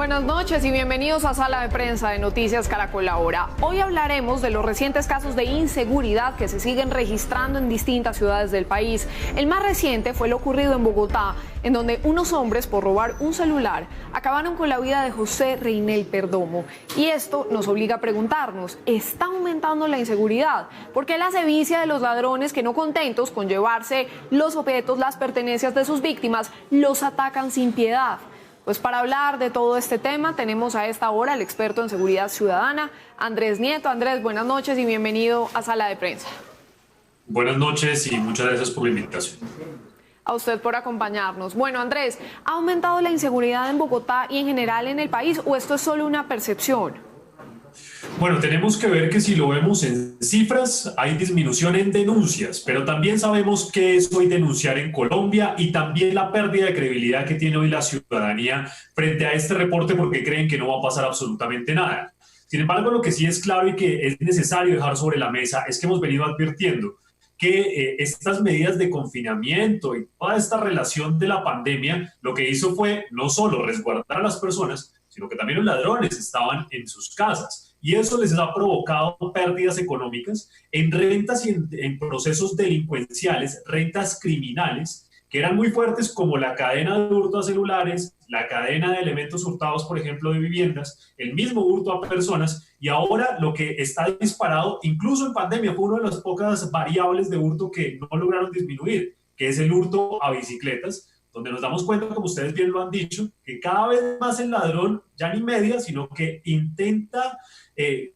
Buenas noches y bienvenidos a Sala de Prensa de Noticias Caracol Ahora. Hoy hablaremos de los recientes casos de inseguridad que se siguen registrando en distintas ciudades del país. El más reciente fue lo ocurrido en Bogotá, en donde unos hombres, por robar un celular, acabaron con la vida de José Reinel Perdomo. Y esto nos obliga a preguntarnos, ¿está aumentando la inseguridad? ¿Por qué la sevicia de los ladrones que, no contentos con llevarse los objetos, las pertenencias de sus víctimas, los atacan sin piedad? Pues para hablar de todo este tema tenemos a esta hora al experto en seguridad ciudadana, Andrés Nieto. Andrés, buenas noches y bienvenido a Sala de Prensa. Buenas noches y muchas gracias por la invitación. A usted por acompañarnos. Bueno, Andrés, ¿ha aumentado la inseguridad en Bogotá y en general en el país o esto es solo una percepción? Bueno, tenemos que ver que si lo vemos en cifras, hay disminución en denuncias, pero también sabemos qué es hoy denunciar en Colombia y también la pérdida de credibilidad que tiene hoy la ciudadanía frente a este reporte porque creen que no va a pasar absolutamente nada. Sin embargo, lo que sí es claro y que es necesario dejar sobre la mesa es que hemos venido advirtiendo que estas medidas de confinamiento y toda esta relación de la pandemia lo que hizo fue no solo resguardar a las personas, sino que también los ladrones estaban en sus casas. Y eso les ha provocado pérdidas económicas en rentas y en procesos delincuenciales, rentas criminales, que eran muy fuertes como la cadena de hurto a celulares, la cadena de elementos hurtados, por ejemplo, de viviendas, el mismo hurto a personas, y ahora lo que está disparado, incluso en pandemia, fue una de las pocas variables de hurto que no lograron disminuir, que es el hurto a bicicletas, donde nos damos cuenta, como ustedes bien lo han dicho, que cada vez más el ladrón ya ni media, sino que intenta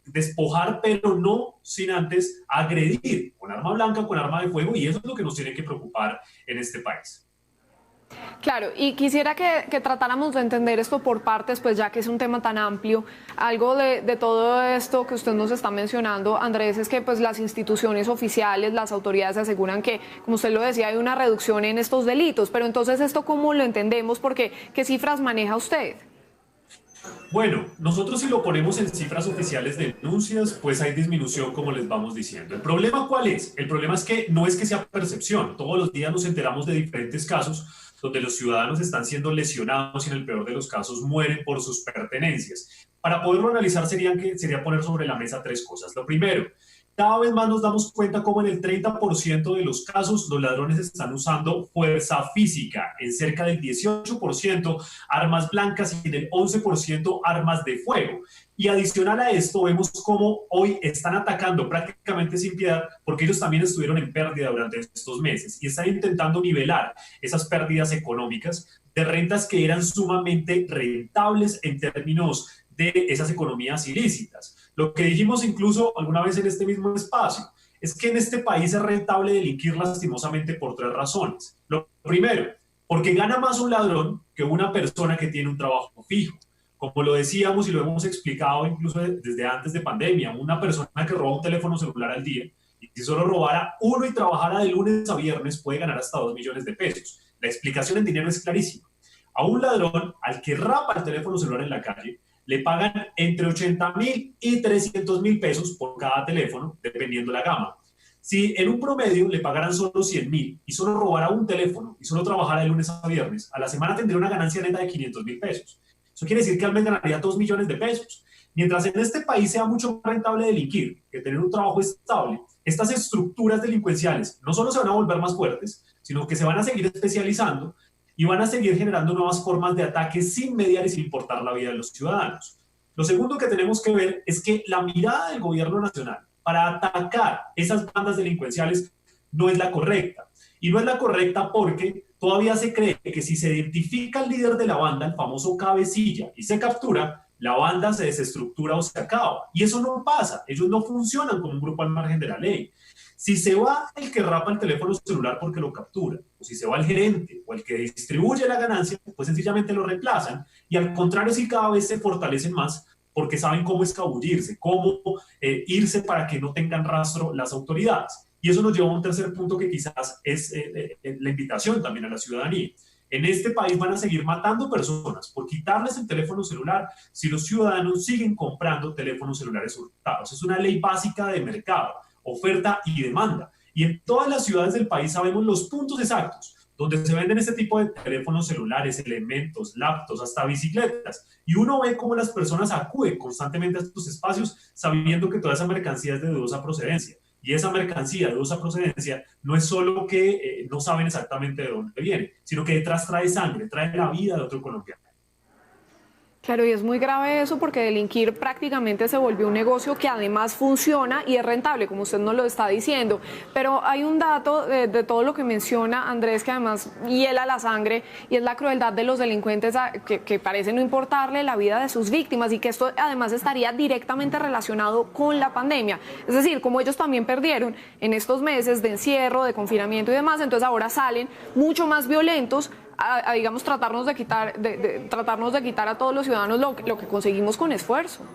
despojar, pero no sin antes agredir con arma blanca, con arma de fuego, y eso es lo que nos tiene que preocupar en este país. Claro, y quisiera que tratáramos de entender esto por partes, pues ya que es un tema tan amplio. Algo de todo esto que usted nos está mencionando, Andrés, es que pues las instituciones oficiales, las autoridades aseguran que, como usted lo decía, hay una reducción en estos delitos. Pero entonces, ¿esto cómo lo entendemos? Porque, ¿qué cifras maneja usted? Bueno, nosotros si lo ponemos en cifras oficiales de denuncias, pues hay disminución, como les vamos diciendo. ¿El problema cuál es? El problema es que no es que sea percepción. Todos los días nos enteramos de diferentes casos donde los ciudadanos están siendo lesionados y en el peor de los casos mueren por sus pertenencias. Para poderlo analizar sería poner sobre la mesa tres cosas. Lo primero, cada vez más nos damos cuenta cómo en el 30% de los casos los ladrones están usando fuerza física, en cerca del 18% armas blancas y en el 11% armas de fuego. Y adicional a esto vemos cómo hoy están atacando prácticamente sin piedad porque ellos también estuvieron en pérdida durante estos meses y están intentando nivelar esas pérdidas económicas de rentas que eran sumamente rentables en términos de esas economías ilícitas. Lo que dijimos incluso alguna vez en este mismo espacio es que en este país es rentable delinquir lastimosamente por tres razones. Lo primero, porque gana más un ladrón que una persona que tiene un trabajo fijo. Como lo decíamos y lo hemos explicado incluso desde antes de pandemia, una persona que roba un teléfono celular al día y si solo robara uno y trabajara de lunes a viernes puede ganar hasta 2 millones de pesos. La explicación en dinero es clarísima. A un ladrón al que rapa el teléfono celular en la calle le pagan entre 80.000 y 300.000 pesos por cada teléfono, dependiendo la gama. Si en un promedio le pagaran solo 100.000 y solo robara un teléfono y solo trabajara de lunes a viernes, a la semana tendría una ganancia neta de 500.000 pesos. Eso quiere decir que al mes ganaría 2 millones de pesos. Mientras en este país sea mucho más rentable delinquir que tener un trabajo estable, estas estructuras delincuenciales no solo se van a volver más fuertes, sino que se van a seguir especializando y van a seguir generando nuevas formas de ataque sin mediar y sin importar la vida de los ciudadanos. Lo segundo que tenemos que ver es que la mirada del gobierno nacional para atacar esas bandas delincuenciales no es la correcta. Y no es la correcta porque todavía se cree que si se identifica al líder de la banda, el famoso cabecilla, y se captura, la banda se desestructura o se acaba. Y eso no pasa. Ellos no funcionan como un grupo al margen de la ley. Si se va el que rapa el teléfono celular porque lo captura, o si se va el gerente o el que distribuye la ganancia, pues sencillamente lo reemplazan. Y al contrario, si cada vez se fortalecen más porque saben cómo escabullirse, cómo irse para que no tengan rastro las autoridades. Y eso nos lleva a un tercer punto que quizás es la invitación también a la ciudadanía. En este país van a seguir matando personas por quitarles el teléfono celular si los ciudadanos siguen comprando teléfonos celulares hurtados. Es una ley básica de mercado, oferta y demanda. Y en todas las ciudades del país sabemos los puntos exactos donde se venden este tipo de teléfonos celulares, elementos, laptops, hasta bicicletas. Y uno ve cómo las personas acuden constantemente a estos espacios sabiendo que toda esa mercancía es de dudosa procedencia. Y esa mercancía de dudosa procedencia no es solo que no saben exactamente de dónde viene, sino que detrás trae sangre, trae la vida de otro colombiano. Claro, y es muy grave eso porque delinquir prácticamente se volvió un negocio que además funciona y es rentable, como usted nos lo está diciendo. Pero hay un dato de todo lo que menciona Andrés que además hiela la sangre y es la crueldad de los delincuentes que parece no importarle la vida de sus víctimas y que esto además estaría directamente relacionado con la pandemia. Es decir, como ellos también perdieron en estos meses de encierro, de confinamiento y demás, entonces ahora salen mucho más violentos a digamos, tratarnos de quitar a todos los ciudadanos lo que conseguimos con esfuerzo.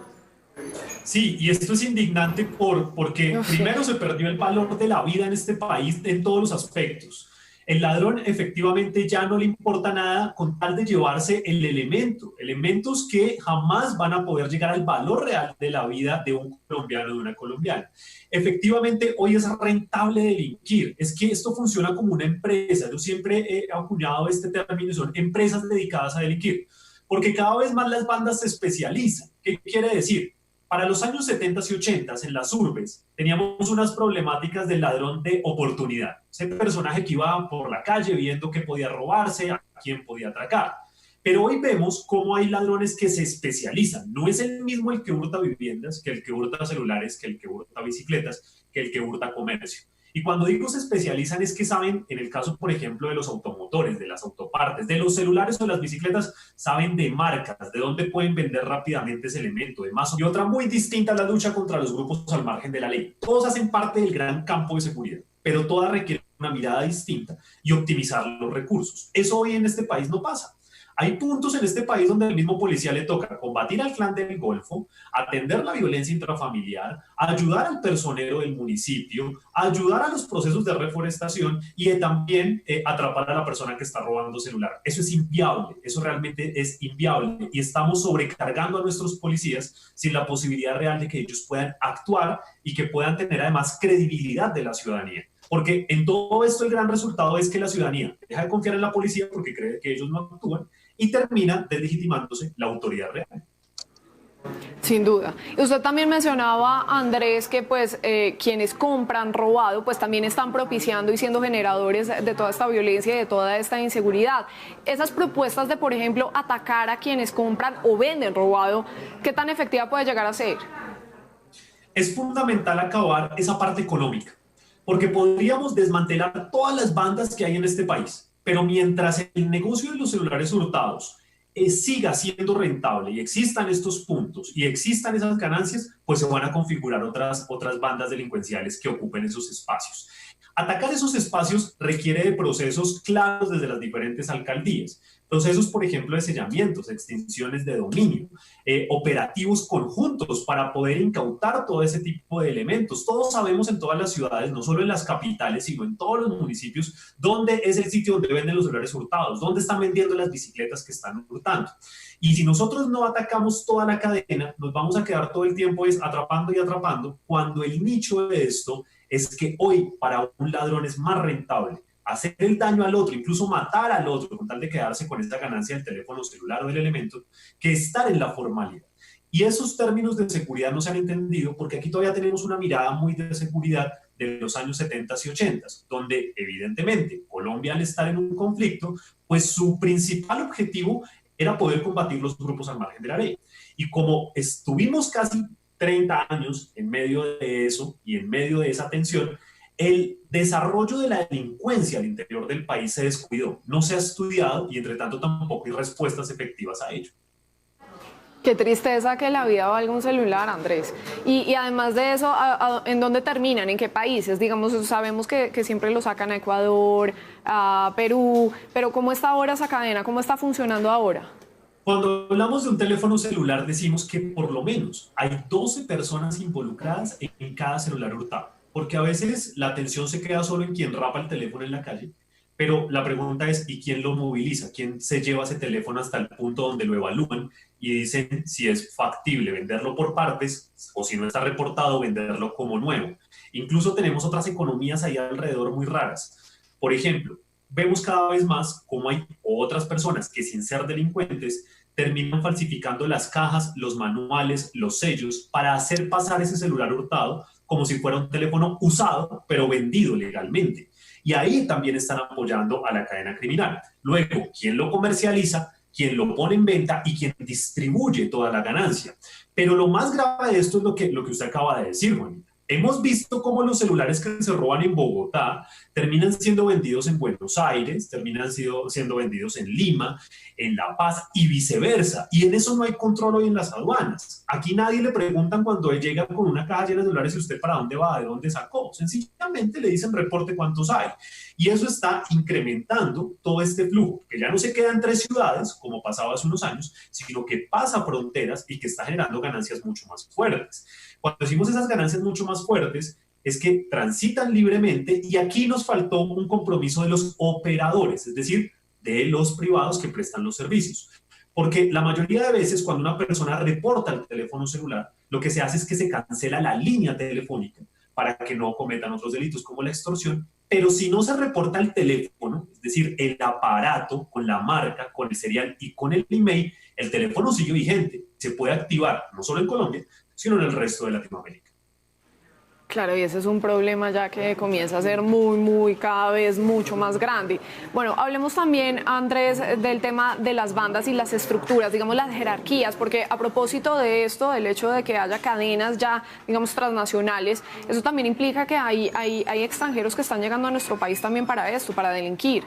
Sí, y esto es indignante porque primero se perdió el valor de la vida en este país en todos los aspectos. El ladrón efectivamente ya no le importa nada con tal de llevarse el elemento, elementos que jamás van a poder llegar al valor real de la vida de un colombiano, de una colombiana. Efectivamente, hoy es rentable delinquir, es que esto funciona como una empresa. Yo siempre he acuñado este término, son empresas dedicadas a delinquir, porque cada vez más las bandas se especializan. ¿Qué quiere decir? Para los años 70 y 80 en las urbes teníamos unas problemáticas del ladrón de oportunidad. Ese personaje que iba por la calle viendo qué podía robarse, a quién podía atracar. Pero hoy vemos cómo hay ladrones que se especializan. No es el mismo el que hurta viviendas, que el que hurta celulares, que el que hurta bicicletas, que el que hurta comercio. Y cuando digo se especializan es que saben, en el caso, por ejemplo, de los automotores, de las autopartes, de los celulares o de las bicicletas, saben de marcas, de dónde pueden vender rápidamente ese elemento, de más. Y otra muy distinta a la lucha contra los grupos al margen de la ley. Todos hacen parte del gran campo de seguridad, pero todas requieren una mirada distinta y optimizar los recursos. Eso hoy en este país no pasa. Hay puntos en este país donde al mismo policía le toca combatir al clan del Golfo, atender la violencia intrafamiliar, ayudar al personero del municipio, ayudar a los procesos de reforestación y también atrapar a la persona que está robando celular. Eso es inviable, eso realmente es inviable y estamos sobrecargando a nuestros policías sin la posibilidad real de que ellos puedan actuar y que puedan tener además credibilidad de la ciudadanía. Porque en todo esto el gran resultado es que la ciudadanía deja de confiar en la policía porque cree que ellos no actúan y termina deslegitimándose la autoridad real. Sin duda. Y usted también mencionaba, Andrés, que pues quienes compran robado pues también están propiciando y siendo generadores de toda esta violencia y de toda esta inseguridad. Esas propuestas de, por ejemplo, atacar a quienes compran o venden robado, ¿qué tan efectiva puede llegar a ser? Es fundamental acabar esa parte económica, porque podríamos desmantelar todas las bandas que hay en este país, pero mientras el negocio de los celulares hurtados siga siendo rentable y existan estos puntos y existan esas ganancias, pues se van a configurar otras bandas delincuenciales que ocupen esos espacios. Atacar esos espacios requiere de procesos claros desde las diferentes alcaldías. Procesos, por ejemplo, de sellamientos, extinciones de dominio, operativos conjuntos para poder incautar todo ese tipo de elementos. Todos sabemos en todas las ciudades, no solo en las capitales, sino en todos los municipios, dónde es el sitio donde venden los celulares hurtados, dónde están vendiendo las bicicletas que están hurtando. Y si nosotros no atacamos toda la cadena, nos vamos a quedar todo el tiempo atrapando y atrapando, cuando el nicho de esto es que hoy para un ladrón es más rentable hacer el daño al otro, incluso matar al otro, con tal de quedarse con esta ganancia del teléfono celular o del elemento, que estar en la formalidad. Y esos términos de seguridad no se han entendido porque aquí todavía tenemos una mirada muy de seguridad de los años 70 y 80, donde evidentemente Colombia al estar en un conflicto, pues su principal objetivo era poder combatir los grupos al margen de la ley. Y como estuvimos casi 30 años en medio de eso y en medio de esa tensión, el desarrollo de la delincuencia al interior del país se descuidó, no se ha estudiado y entre tanto tampoco hay respuestas efectivas a ello. Qué tristeza que la vida valga un celular, Andrés. Y además de eso, ¿en dónde terminan? ¿En qué países? Digamos, sabemos que siempre lo sacan a Ecuador, a Perú, pero ¿cómo está ahora esa cadena? ¿Cómo está funcionando ahora? Cuando hablamos de un teléfono celular decimos que por lo menos hay 12 personas involucradas en cada celular hurtado. Porque a veces la atención se queda solo en quien rapa el teléfono en la calle, pero la pregunta es, ¿y quién lo moviliza? ¿Quién se lleva ese teléfono hasta el punto donde lo evalúan y dicen si es factible venderlo por partes o si no está reportado, venderlo como nuevo? Incluso tenemos otras economías ahí alrededor muy raras. Por ejemplo, vemos cada vez más cómo hay otras personas que sin ser delincuentes terminan falsificando las cajas, los manuales, los sellos para hacer pasar ese celular hurtado como si fuera un teléfono usado, pero vendido legalmente. Y ahí también están apoyando a la cadena criminal. Luego, ¿quién lo comercializa? ¿Quién lo pone en venta? Y ¿quién distribuye toda la ganancia? Pero lo más grave de esto es lo que usted acaba de decir, Juanita. Hemos visto cómo los celulares que se roban en Bogotá terminan siendo vendidos en Buenos Aires, terminan siendo vendidos en Lima, en La Paz y viceversa. Y en eso no hay control hoy en las aduanas. Aquí nadie le preguntan cuando él llega con una caja llena de celulares y usted para dónde va, de dónde sacó. Sencillamente le dicen reporte cuántos hay. Y eso está incrementando todo este flujo, que ya no se queda en 3 ciudades, como pasaba hace unos años, sino que pasa fronteras y que está generando ganancias mucho más fuertes. Cuando decimos esas ganancias mucho más fuertes, es que transitan libremente y aquí nos faltó un compromiso de los operadores, es decir, de los privados que prestan los servicios. Porque la mayoría de veces cuando una persona reporta el teléfono celular, lo que se hace es que se cancela la línea telefónica para que no cometan otros delitos como la extorsión, pero si no se reporta el teléfono, es decir, el aparato con la marca, con el serial y con el email, el teléfono sigue vigente, se puede activar no solo en Colombia, sino en el resto de Latinoamérica. Claro, y ese es un problema ya que comienza a ser cada vez mucho más grande. Bueno, hablemos también, Andrés, del tema de las bandas y las estructuras, digamos las jerarquías, porque a propósito de esto, del hecho de que haya cadenas ya, digamos, transnacionales, eso también implica que hay extranjeros que están llegando a nuestro país también para esto, para delinquir.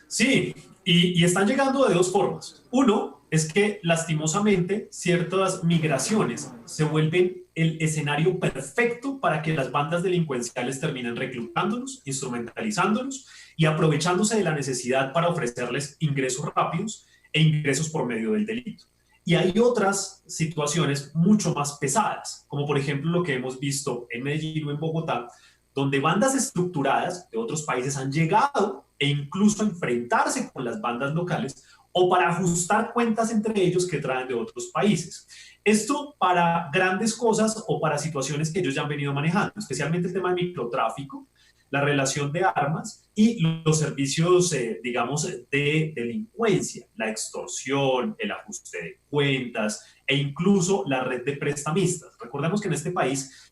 Sí, y están llegando de 2 formas. Uno es que lastimosamente ciertas migraciones se vuelven el escenario perfecto para que las bandas delincuenciales terminen reclutándolos, instrumentalizándolos y aprovechándose de la necesidad para ofrecerles ingresos rápidos e ingresos por medio del delito. Y hay otras situaciones mucho más pesadas, como por ejemplo lo que hemos visto en Medellín o en Bogotá, donde bandas estructuradas de otros países han llegado e incluso a enfrentarse con las bandas locales o para ajustar cuentas entre ellos que traen de otros países. Esto para grandes cosas o para situaciones que ellos ya han venido manejando, especialmente el tema de microtráfico, la relación de armas y los servicios, digamos, de delincuencia, la extorsión, el ajuste de cuentas e incluso la red de prestamistas. Recordemos que en este país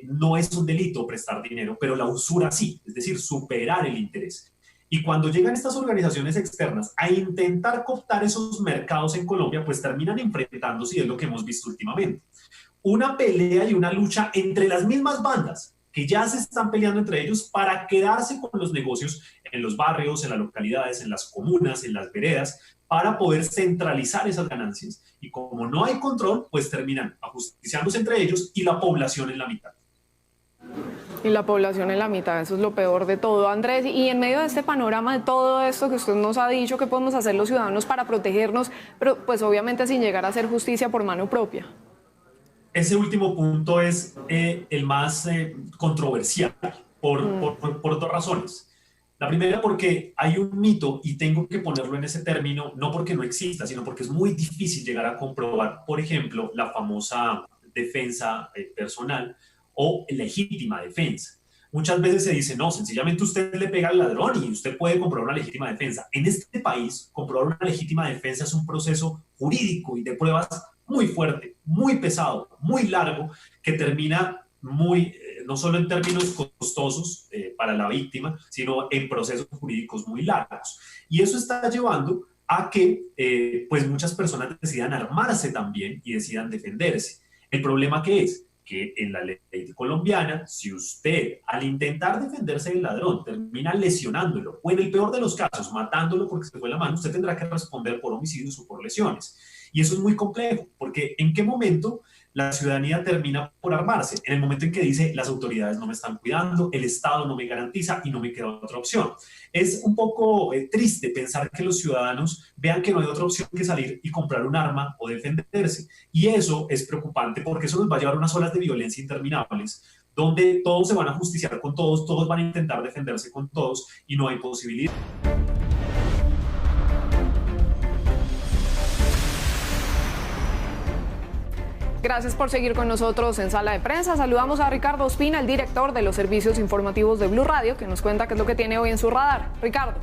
no es un delito prestar dinero, pero la usura sí, es decir, superar el interés. Y cuando llegan estas organizaciones externas a intentar cooptar esos mercados en Colombia, pues terminan enfrentándose, y es lo que hemos visto últimamente. Una pelea y una lucha entre las mismas bandas, que ya se están peleando entre ellos para quedarse con los negocios en los barrios, en las localidades, en las comunas, en las veredas, para poder centralizar esas ganancias. Y como no hay control, pues terminan ajusticiándose entre ellos y la población en la mitad. Y la población en la mitad, eso es lo peor de todo. Andrés, y en medio de este panorama de todo esto que usted nos ha dicho, ¿qué podemos hacer los ciudadanos para protegernos? Pero pues obviamente sin llegar a hacer justicia por mano propia. Ese último punto es el más controversial por 2 razones. La primera porque hay un mito y tengo que ponerlo en ese término, no porque no exista, sino porque es muy difícil llegar a comprobar, por ejemplo, la famosa defensa personal o legítima defensa. Muchas veces se dice, no, sencillamente usted le pega al ladrón y usted puede comprobar una legítima defensa. En este país, comprobar una legítima defensa es un proceso jurídico y de pruebas muy fuerte, muy pesado, muy largo, que termina no solo en términos costosos para la víctima, sino en procesos jurídicos muy largos. Y eso está llevando a que pues muchas personas decidan armarse también y decidan defenderse. ¿El problema qué es? Que en la ley colombiana, si usted al intentar defenderse del ladrón termina lesionándolo o en el peor de los casos matándolo porque se fue la mano, usted tendrá que responder por homicidios o por lesiones. Y eso es muy complejo, porque ¿en qué momento la ciudadanía termina por armarse? En el momento en que dice, las autoridades no me están cuidando, el Estado no me garantiza y no me queda otra opción. Es un poco triste pensar que los ciudadanos vean que no hay otra opción que salir y comprar un arma o defenderse. Y eso es preocupante porque eso nos va a llevar a unas olas de violencia interminables, donde todos se van a justiciar con todos, todos van a intentar defenderse con todos y no hay posibilidad. Gracias por seguir con nosotros en Sala de Prensa. Saludamos a Ricardo Ospina, el director de los servicios informativos de Blue Radio, que nos cuenta qué es lo que tiene hoy en su radar. Ricardo.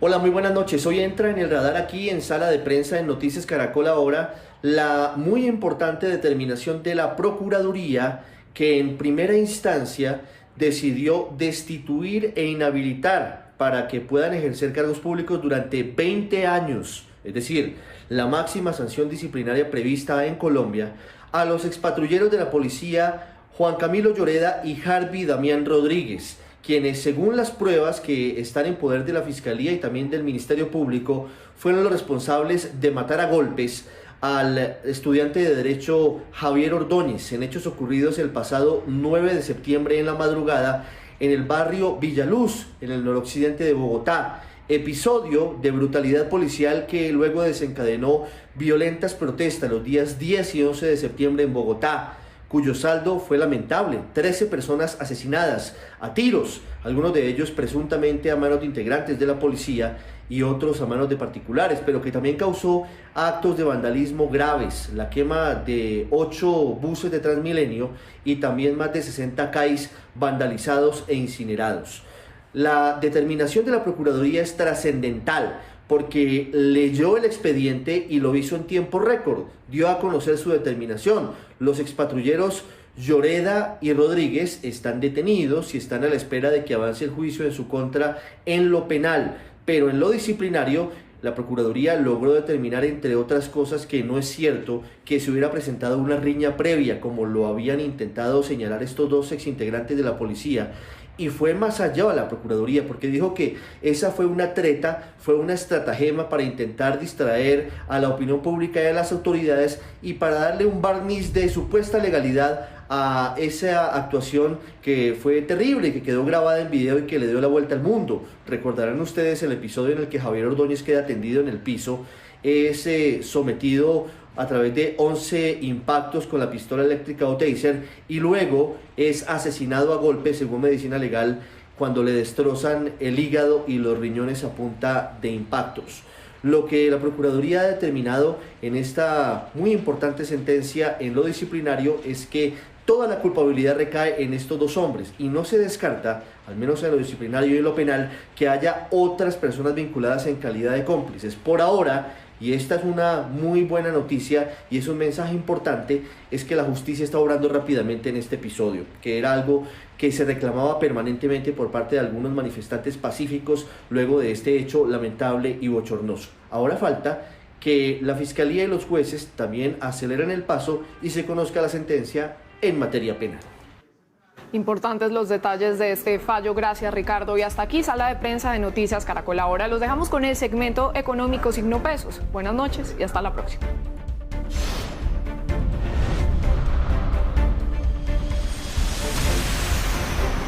Hola, muy buenas noches. Hoy entra en el radar aquí en Sala de Prensa en Noticias Caracol Ahora la muy importante determinación de la Procuraduría, que en primera instancia decidió destituir e inhabilitar para que puedan ejercer cargos públicos durante 20 años, es decir, la máxima sanción disciplinaria prevista en Colombia, a los expatrulleros de la policía Juan Camilo Lloreda y Harvey Damián Rodríguez, quienes, según las pruebas que están en poder de la Fiscalía y también del Ministerio Público, fueron los responsables de matar a golpes al estudiante de Derecho Javier Ordóñez en hechos ocurridos el pasado 9 de septiembre en la madrugada en el barrio Villaluz, en el noroccidente de Bogotá. Episodio de brutalidad policial que luego desencadenó violentas protestas los días 10 y 11 de septiembre en Bogotá, cuyo saldo fue lamentable: 13 personas asesinadas a tiros, algunos de ellos presuntamente a manos de integrantes de la policía y otros a manos de particulares, pero que también causó actos de vandalismo graves, la quema de 8 buses de Transmilenio y también más de 60 CAIs vandalizados e incinerados. La determinación de la Procuraduría es trascendental porque leyó el expediente y lo hizo en tiempo récord, dio a conocer su determinación. Los expatrulleros Lloreda y Rodríguez están detenidos y están a la espera de que avance el juicio en su contra en lo penal, pero en lo disciplinario la Procuraduría logró determinar, entre otras cosas, que no es cierto que se hubiera presentado una riña previa, como lo habían intentado señalar estos dos exintegrantes de la policía. Y fue más allá de la Procuraduría, porque dijo que esa fue una treta, fue una estratagema para intentar distraer a la opinión pública y a las autoridades y para darle un barniz de supuesta legalidad a esa actuación que fue terrible, que quedó grabada en video y que le dio la vuelta al mundo. Recordarán ustedes el episodio en el que Javier Ordóñez queda tendido en el piso, es sometido a través de 11 impactos con la pistola eléctrica o taser y luego es asesinado a golpes, según medicina legal, cuando le destrozan el hígado y los riñones a punta de impactos. Lo que la Procuraduría ha determinado en esta muy importante sentencia en lo disciplinario es que toda la culpabilidad recae en estos dos hombres y no se descarta, al menos en lo disciplinario y en lo penal, que haya otras personas vinculadas en calidad de cómplices. Por ahora, y esta es una muy buena noticia y es un mensaje importante, es que la justicia está obrando rápidamente en este episodio, que era algo que se reclamaba permanentemente por parte de algunos manifestantes pacíficos luego de este hecho lamentable y bochornoso. Ahora falta que la Fiscalía y los jueces también aceleren el paso y se conozca la sentencia en materia penal. Importantes los detalles de este fallo. Gracias, Ricardo. Y hasta aquí, Sala de Prensa de Noticias Caracol Ahora. Los dejamos con el segmento económico Signo Pesos. Buenas noches y hasta la próxima.